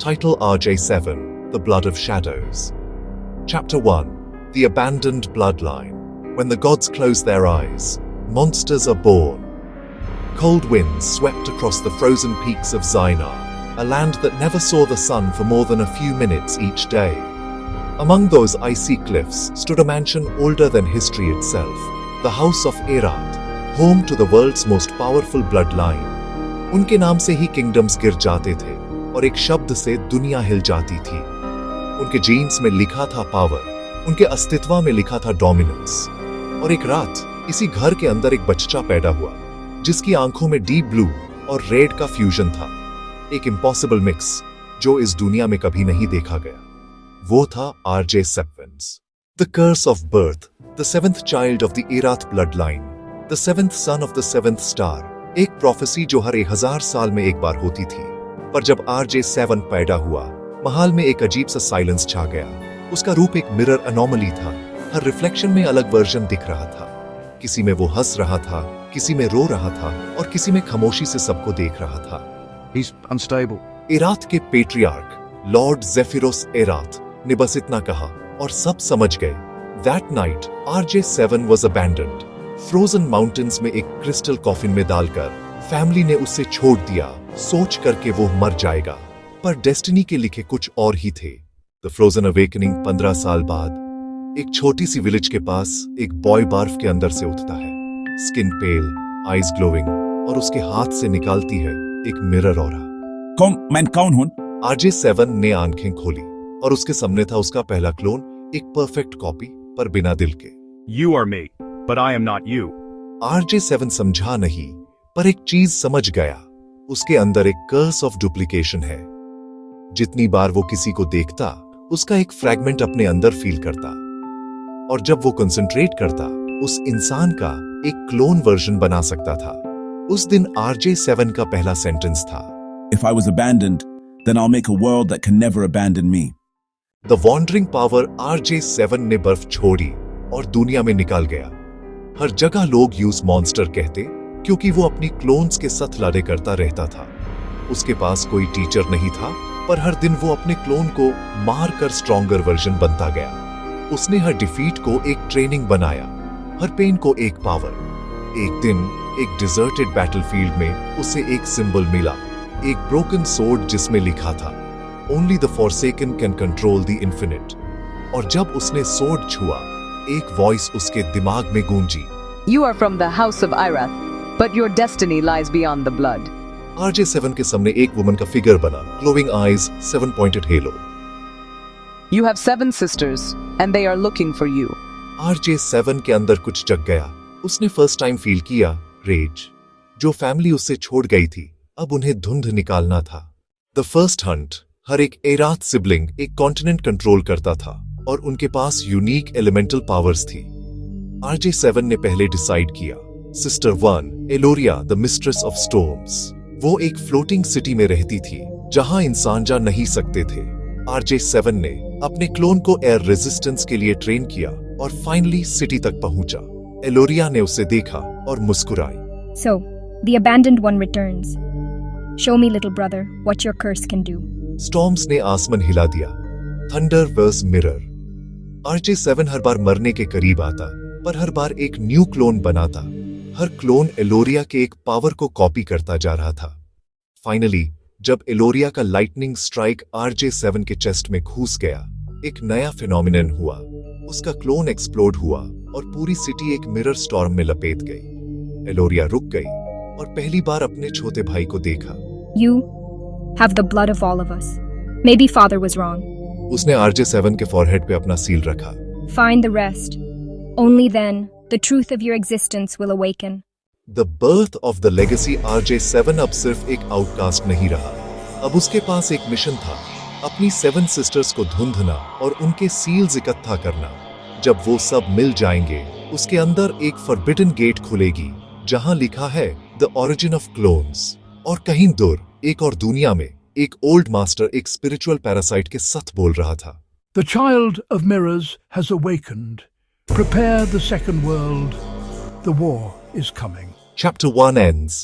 Title RJ7, The Blood of Shadows. Chapter 1, The Abandoned Bloodline. When the gods close their eyes, monsters are born. Cold winds swept across the frozen peaks of Zainar, a land that never saw the sun for more than a few minutes each day. Among those icy cliffs stood a mansion older than history itself, the House of Erat, home to the world's most powerful bloodline. उनके नाम से ही kingdoms गिर जाते थे और एक शब्द से दुनिया हिल जाती थी। उनके जीन्स में लिखा था पावर, उनके अस्तित्व में लिखा था डोमिनेंस। और एक रात इसी घर के अंदर एक बच्चा पैदा हुआ जिसकी आंखों में डीप ब्लू और रेड का फ्यूजन था, एक इम्पॉसिबल मिक्स जो इस दुनिया में कभी नहीं देखा गया। वो था RJ7। The curse of birth, the seventh child of the Erath bloodline, the seventh son of the seventh star, एक प्रोफेसी जो हर 1000 साल में एक बार होती थी। पर जब RJ7 पैदा हुआ, महल में एक अजीब सा साइलेंस छा गया। उसका रूप एक मिरर अनोमली था, हर रिफ्लेक्शन में अलग वर्जन दिख रहा था। किसी में वो हंस रहा था, किसी में रो रहा था और किसी में खामोशी से सबको देख रहा था। He's unstable. एरात के पेट्रियार्क लॉर्ड जेफिरोस एरात ने बस इतना कहा और सब समझ गए। That night, RJ7 was abandoned. Frozen mountains में एक क्रिस्टल कॉफिन में डालकर फैमिली ने उसे छोड़ दिया, सोच करके वो मर जाएगा। पर डेस्टिनी के लिखे कुछ और ही थे। द फ्रोजन अवेकनिंग 15 साल बाद एक छोटी सी विलेज के पास एक बॉय बर्फ के अंदर से उठता है, स्किन पेल, आईज ग्लोइंग और उसके हाथ से निकालती है एक मिरर ऑरा। मैं कौन हूं? RJ7 ने आंखें खोली और उसके सामने था उसका पहला क्लोन, एक परफेक्ट कॉपी पर बिना दिल के। You are me, but I am not you. RJ7 समझा नहीं, पर एक चीज समझ गया। उसके अंदर एक कर्स ऑफ डुप्लीकेशन है। जितनी बार वो किसी को देखता, उसका एक फ्रैगमेंट अपने अंदर फील करता, और जब वो कंसंट्रेट करता, उस इंसान का एक क्लोन वर्जन बना सकता था। उस दिन RJ7 का पहला सेंटेंस था, If I was abandoned, then I'll make a world that can never abandon me. The wandering power RJ7 ने बर्फ छोड़ी और दुनिया में निकल गया। हर जगह लोग यूज मॉन्स्टर कहते क्योंकि वो अपनी क्लोन्स के साथ लड़ाई करता रहता था। उसके पास कोई टीचर नहीं था, पर हर दिन वो अपने क्लोन को मार कर स्ट्रॉन्गर वर्जन बनता गया। उसने हर डिफीट को एक ट्रेनिंग बनाया, हर पेन को एक पावर। एक दिन एक डिजर्टेड बैटलफील्ड में उसे एक सिंबल मिला, एक ब्रोकन सोर्ड जिसमें लिखा था, Only the Forsaken can control the infinite। और जब उसने सोर्ड छुआ, एक वॉइस उसके दिमाग में गूंजी, You are from the house of Irath, but your destiny lies beyond the blood. RJ7 के सामने एक वुमन का फिगर बना, glowing eyes, 7-pointed halo। You have 7 sisters, and they are looking for you. RJ7 के अंदर कुछ जग गया। उसने फर्स्ट टाइम फील किया रेज। जो फैमिली उससे छोड़ गई थी, अब उन्हें धुंध निकालना था। द फर्स्ट हंट, हर एक एरात सिबलिंग एक कॉन्टिनेंट कंट्रोल करता था और उनके पास यूनिक एलिमेंटल पावर्स थी। RJ7 ने पहले डिसाइड किया, sister 1 Eloria the mistress of storms, वो एक फ्लोटिंग सिटी में रहती थी जहां इंसान जा नहीं सकते थे। RJ7 ने अपने क्लोन को एयर रेजिस्टेंस के लिए ट्रेन किया और फाइनली सिटी तक पहुंचा। एलोरिया ने उसे देखा और मुस्कुराई। So, the abandoned one returns. Show me, little brother, what your curse can do. Storms ने आसमान हिला दिया। Thunder verse mirror. RJ7 हर बार मरने के करीब आता, पर हर बार एक न्यू क्लोन बनाता। हर क्लोन एलोरिया के एक पावर को कॉपी करता जा रहा था। फाइनली, जब एलोरिया का लाइटनिंग स्ट्राइक RJ7 के चेस्ट में घुस गया, एक नया फिनोमिनन हुआ। उसका क्लोन एक्सप्लोड हुआ और पूरी सिटी एक मिरर स्टॉर्म में लपेट गई। एलोरिया रुक गई और पहली बार अपने छोटे भाई को देखा। You have the blood of all of us. Maybe father was wrong. उसने RJ7 के फॉरहेड पे अपना सील रखा। Find the rest. Only then, the truth of your existence will awaken. The birth of the legacy RJ7 अब सिर्फ एक outcast नहीं रहा। अब उसके पास एक मिशन था, अपनी 7 सिस्टर्स को ढूंढना और उनके सील्स इकट्ठा करना। जब वो सब मिल जाएंगे, उसके अंदर एक फॉरबिडन गेट खुलेगी जहां लिखा है द ओरिजिन ऑफ क्लोन्स। और कहीं दूर एक और दुनिया में एक ओल्ड मास्टर एक स्पिरिचुअल पैरासाइट के साथ बोल रहा था, The child of mirrors has awakened. Prepare the second world. The war is coming. Chapter 1 ends.